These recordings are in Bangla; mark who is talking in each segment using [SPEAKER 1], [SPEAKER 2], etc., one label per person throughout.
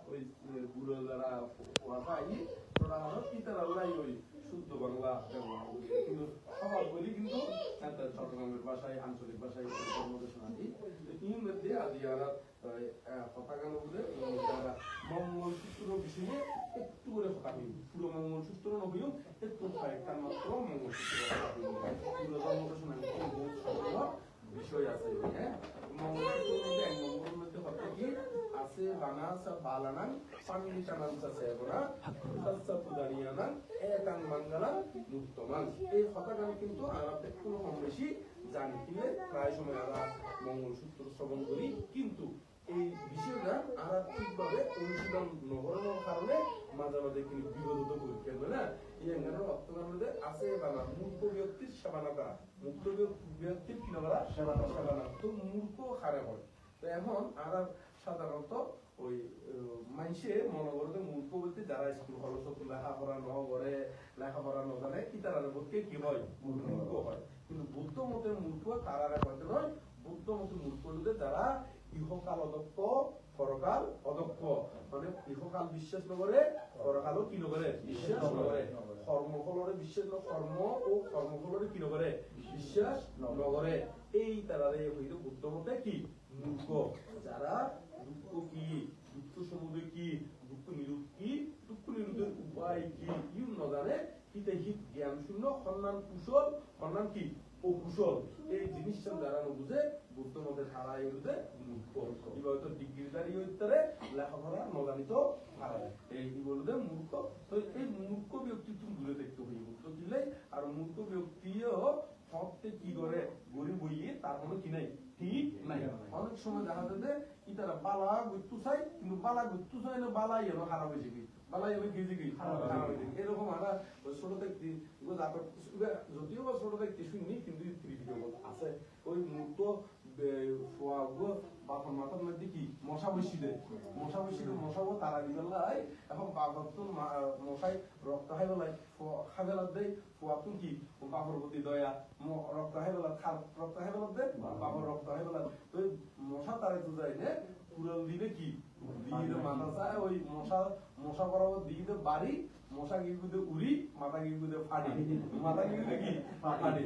[SPEAKER 1] ওই গুরু যারা পড়াশাই তোরা হলো ইতারা ওরাই ওই শুদ্ধ বাংলা ব্যবহার করে কিন্তু সবার বলি কিন্তু চট্টগ্রামের ভাষায় আঞ্চলিক ভাষায় শোনাচ্ছি ইউর মধ্যে আদি আর পতাকার মধ্যে মঙ্গলসূত্র বিষয়ে একটু করে কথা হইব পুরো মঙ্গলসূত্র নবীও একটু কয়েকটা মাত্র মঙ্গলসূত্র পুরো ধর্ম বিষয় আছে হ্যাঁ মঙ্গলসূত্রের মধ্যে এক নম্বরের মধ্যে কথা কি আছে বানাসা বালানান পান্ডিতানানসা সেবনা তাসা পুদানিয়ানান একান মঙ্গলান মুক্তমান এই কথাটা কিন্তু আমরা একটু কম বেশি জানি কিলে প্রায় সময় আমরা মঙ্গলসূত্র শ্রবণ করি কিন্তু এই বিষয়টা আমরা ঠিকভাবে অনুশীলন নগরানোর কারণে মাঝে মাঝে কিন্তু বিরোধিত করি কেন না এই এখানে অর্থকার মধ্যে আছে বানা মূর্খ ব্যক্তির সেবানা করা মুক্ত ব্যক্তির কি করা সেবানা তো মূর্খ হারে হয় তো এখন আমরা সাধারণত ওই মানুষে মনে করতে মূর্খ বলতে যারা স্কুল খরচ লেখাপড়া ন করে লেখাপড়া ন জানে কি তারা বলতে কি হয় মূর্খ হয় কিন্তু বুদ্ধ মতের মূর্খ তারা করতে নয় বুদ্ধ মতের মূর্খ বলতে যারা ইহকাল অদক্ষ পরকাল অদক্ষ মানে ইহকাল বিশ্বাস নকরে পরকালও কি নকরে বিশ্বাস নকরে কর্মফলরে বিশ্বাস কর্ম ও কর্মফলরে কি নকরে বিশ্বাস নকরে এই তারারে হইল বুদ্ধ মতে কি মূর্খ যারা দুঃখ কি দুঃখ সমুদ্র কি দুঃখ নিরূপ কি দুঃখ নিরূপের উপায় কি ইউ ন জানে হিতে হিত জ্ঞান শূন্য সন্ধান কুশল সন্ধান কি ও কুশল এই জিনিসটা যারা বুঝে বুদ্ধ মতে ছাড়া এগুলোতে মূর্খ হয়তো ডিগ্রিদারি হইতে লেখাপড়া নজানিত হারায় এই কি বলতে মূর্খ তো এই মূর্খ ব্যক্তি তুমি ঘুরে দেখতে হই বুদ্ধ দিলে আর মূর্খ ব্যক্তিও সবতে কি করে গড়ি বইয়ে তার কোনো কি নাই ঠিক নাই অনেক সময় দেখা যায় কি তারা বালা গুত্তু চাই কিন্তু বালা গুত্তু চাই না বালাই এলো খারাপ হয়েছে কি বালাই এলো গেছে কি খারাপ হয়েছে এরকম আমরা ছোট দেখতে যদিও বা ছোট দেখতে শুনি কিন্তু আছে ওই মূর্খ বাপন মাথার মধ্যে কি মশা বসিলে মশাও তারা দিবেলাই এখন বাপর তো মশাই রক্ত খাই বেলায় খাবেলার দেয় ফুয়াতুন কি বাপর প্রতি দয়া রক্ত খাই বেলা রক্ত খাই বেলার দেয় বাপর রক্ত খাই বেলা তো মশা তারা তো যায় না পুরো দিলে কি দিয়ে মাথা চায় ওই মশা বরাবর দিয়ে বাড়ি মশা গিয়ে উড়ি মাথা গিয়ে ফাড়ি মাথা গিয়ে কি ফাড়ি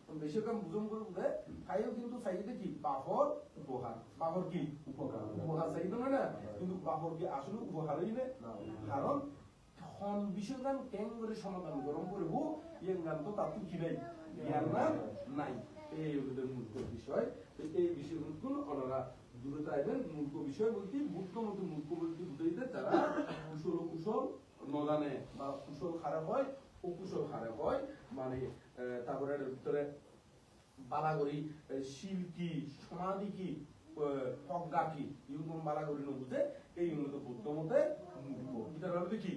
[SPEAKER 1] তো বেশিরভাগ বুঝুম করে বুঝে খাইও কিন্তু চাইতে কি বাহর উপহার বাহর কি উপহার চাইতে না কিন্তু বাহর কি আসলে উপহারই না কারণ খন বিষয়গান কেন করে সমাধান গরম করবো ইয়ে গান তো তার কি নাই জ্ঞান নাই এই ওদের মূর্খ বিষয় তো এই বিষয়গুলো ওনারা দূরে চাইবেন মূর্খ বিষয় বলতে বুদ্ধ মতো মূর্খ বলতে বুঝাইতে তারা কুশল নজানে বা কুশল খারাপ হয় অকুশল খারাপ হয় মানে তারপরে ভিতরে বালাগরি শিল কি সমাধি কি প্রজ্ঞা কি ইউন বালাগরি বুঝে এই মূলত বুদ্ধ মতে মূর্খ কি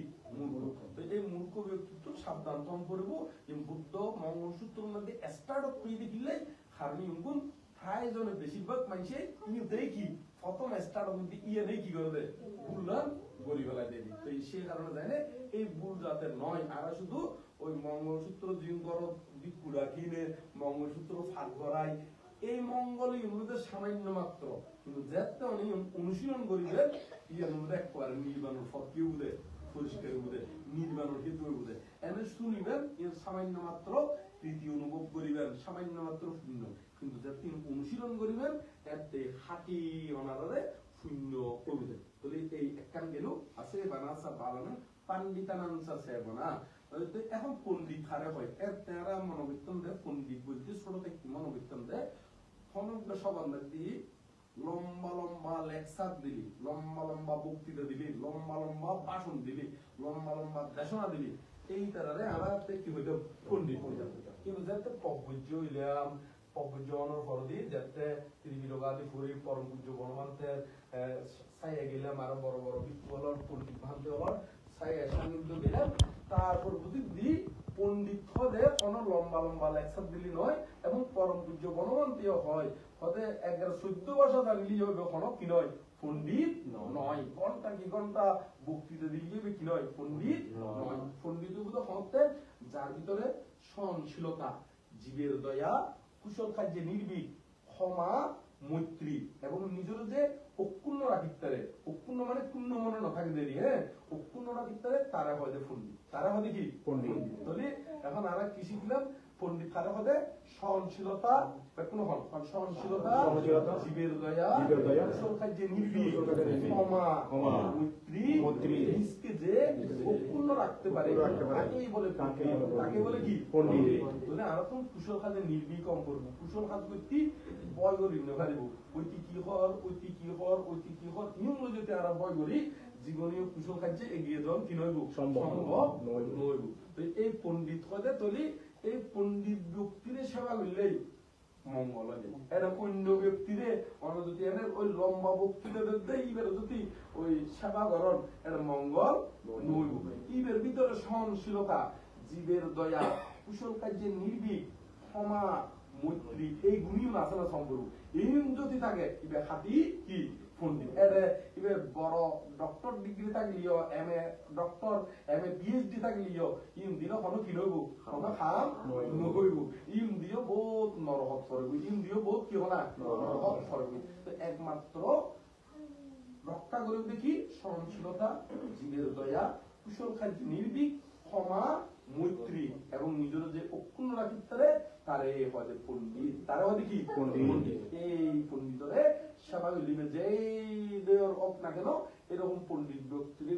[SPEAKER 1] মূর্খ তো এই মূর্খ ব্যক্তিত্ব সাবধান তম করব যে বুদ্ধ মঙ্গলসূত্রের মধ্যে স্টার্ট আপ করে দেখিলে কারণ ইউন প্রায় জনে বেশিরভাগ মানুষে ইউ দেয় কি প্রথম স্টার্ট আপ মধ্যে ইয়ে নেই কি করবে ভুললাম গরিবেলায় দেবি তো সেই কারণে জানে এই ভুল যাতে নয় আর শুধু ওই মঙ্গলসূত্র জিম করো বিকুড়া কিনে মঙ্গলসূত্র ফাঁক করাই এই মঙ্গল ইউনিদের সামান্য মাত্র কিন্তু যেতে অনেক অনুশীলন করিবে ইয়ে একবার নির্বাণের ফকিও বুঝে পরিষ্কার বুঝে নির্বাণের হেতু বুঝে এনে শুনিবেন এর সামান্য মাত্র প্রীতি অনুভব করিবেন সামান্য মাত্র শূন্য কিন্তু যেতে অনুশীলন করিবেন এতে হাঁটি অনারে শূন্য কবিতা তাহলে এই একখান গেল আছে বানাসা বালানা পান্ডিতানানসা সেবনা এখন পণ্ডিত হারে হয় এর তারা মনোবিত্তন দেয় পণ্ডিত বলতে ছোট থেকে মনোবিত্তন দেয় সবার দিয়ে লম্বা লম্বা লেকচার দিলি লম্বা লম্বা বক্তৃতা দিলি লম্বা লম্বা ভাষণ দিলি লম্বা লম্বা দেশনা দিলি এই তারারে আমরা কি হইতে পণ্ডিত হইতাম কিন্তু যাতে পব্বজ্য হইলাম পব্বজ্য অনর ফরদি যাতে ত্রিবিরগাদি ফুরি পরম পূজ্য বনমান্তের ছাইয়া গেলাম আরো বড় বড় বিপ্লর পণ্ডিত ভান্তে হলার ছাইয়া সান্নিধ্য দিলাম তারপর বুঝি দি পণ্ডিত হদে কোনো লম্বা লম্বা লেকচার দিলি নয় এবং পরম পূজ্য বনমান্তীয় হয় হদে 11-14 ভাষা জানলি হবে কোনো কি নয় পণ্ডিত নয় ঘন্টা কি ঘন্টা বক্তৃতা দিলে কি নয় পণ্ডিত নয় পণ্ডিত হতে যার ভিতরে সহনশীলতা জীবের দয়া কুশল কার্যে নির্ভীক ক্ষমা মৈত্রী এবং নিজের যে অক্ষুণ্ণ রাখিতারে অক্ষুণ্ণ মানে পূর্ণ মনে না থাকে দেরি হ্যাঁ অক্ষুণ্ণ রাখিতারে তারা হয় পণ্ডিত তারা হয় কি পণ্ডিত তাহলে এখন আমরা কি শিখলাম পণ্ডিত তারা হবে সহনশীলতা কোনো সহনশীলতা জীবের দয়া কুশল কার্যে নির্ভীক ক্ষমা মৈত্রী নিজকে যে অক্ষুণ্ণ রাখতে পারে তাকেই বলে তাকে বলে কি পণ্ডিত তাহলে আমরা তো কুশল কাজে নির্ভীক কম করবো কুশল কাজ করতে বয় করি না পারিব ঐতি কি হর নিয়ম যদি আমরা বয় করি জীবনীয় কুশল কার্যে এগিয়ে যাওয়া কি নইব সম্ভব নইব এই পণ্ডিত হতে তলি এই পণ্ডিত ব্যক্তিরে সেবা করলেই মঙ্গল হয় এটা অন্য ব্যক্তিরে অন্য যদি ওই লম্বা বক্তৃতা দেয় এইবার যদি ওই সেবা করেন এটা মঙ্গল নইব ইবের ভিতরে সহনশীলতা জীবের দয়া কুশল কার্যের নির্ভীক ক্ষমা মৈত্রী এই গুণীয় আছে না সম্পর্ক এই যদি থাকে ইবে হাতি কি পণ্ডিত এবার বড় ডক্টর ডিগ্রি থাকলিও এমএ ডক্টর এমএ পিএইচডি থাকলিও ইম দিলে হনো কি লইব হনো খাম নইব ইম দিও বহুত নরহত করব ইম দিও বহুত কি হনা নরহত করব তো একমাত্র রক্ষা করে দেখি সহনশীলতা জীবের দয়া কুশল কার্য নির্ভীক ক্ষমা মৈত্রী এবং নিজের যে অক্ষুণ্ণ রাখিতারে তারে হয় পণ্ডিত তারা হয় কি পণ্ডিত এই পণ্ডিতরে সেবা করলিবে যেই দেওয়ার হোক না কেন এরকম পণ্ডিত ব্যক্তিরে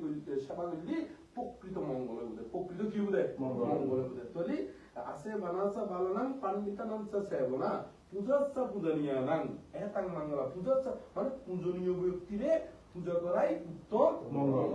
[SPEAKER 1] সেবা করলি প্রকৃত মঙ্গল বুঝে প্রকৃত কি বুঝে মঙ্গল বুঝে তাহলে আছে বানাসা বালানাং পান্ডিতানাংসা সেবনা পূজাচ্ছা পূজনীয় নাং এতাং মঙ্গলা পূজাচ্ছা মানে পূজনীয় ব্যক্তিরে পূজা করাই উত্তম মঙ্গল